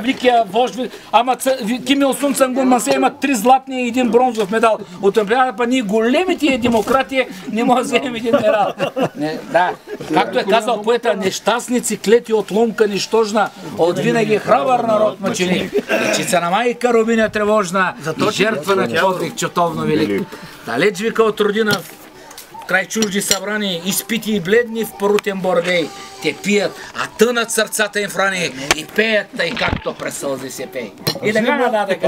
великия вожд, ама Ким Ил Сун Цангун Масе има 3 златни и 1 бронзов медал. От Олимпиадата, па ние големите демократи не можем да вземем един медал. Да, както е казал поета, нещастници клети от ломка нищожна, от винаги храбър народ мъченик. Дечица на майка Рубиня тревожна, и жертва на подвиг чутовно велик. Далеч вика от родина, край чужди събрани, изпити и бледни в порутен бордей. Те пият, а тънат сърцата им в рани и пеят, тъй както през сълзи се пее. И така нататък,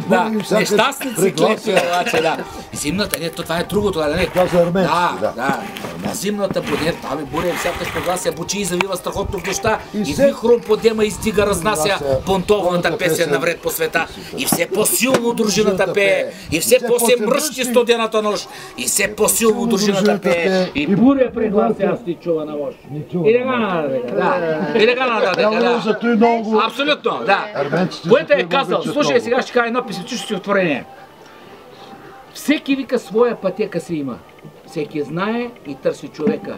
да. Нещастници клепи, обаче, да. Зимната, не, това е другото, да, не. Това за арменците, да. На зимната подер, там е буря, всякаш проглася, бучи и завива страхотно в нощта, и вихром подема издига, разнася понтовната песен навред по света. И все по-силно дружината пее, и все по-се мръщи студената нощ, и все по-силно дружината пее, и буря преглася, аз ти чува на вож. И така нататък, да. Абсолютно, да. Поета е казал, слушай, сега ще кажа едно писатическо стихотворение. Всеки вика своя пътека си има. Всеки знае и търси човека.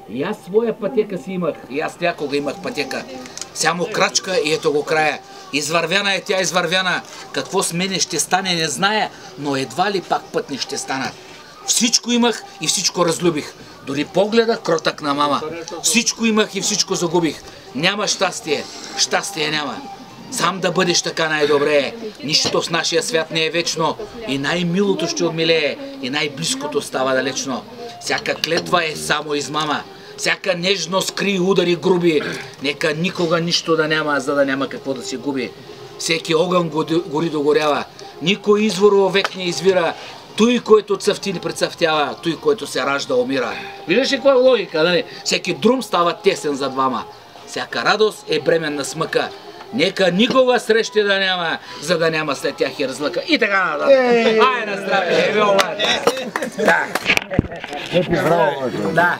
И аз своя пътека си имах. И аз някога имах пътека. Само крачка и ето го края. Извървяна е тя, извървяна. Какво с мене ще стане, не зная, но едва ли пак пътник ще стана. Всичко имах и всичко разлюбих. Дори погледа кротък на мама. Всичко имах и всичко загубих. Няма щастие. Щастие няма. Сам да бъдеш така най-добре е. Нищо в нашия свят не е вечно. И най-милото ще отмилее. И най-близкото става далечно. Всяка клетва е само измама. Всяка нежност крие удари груби. Нека никога нищо да няма, за да няма какво да се губи. Всеки огън гори догорява. Никой извор век не извира. Той, който цъфти не прецъфтява, той, който се ражда, умира. Виждаш ли каква е логика, нали? Всеки друм става тесен за двама. Всяка радост е бременна с мъка. Нека никога срещи да няма, за да няма след тях и разлъка. И така нататък. Ай, на здраве! Да.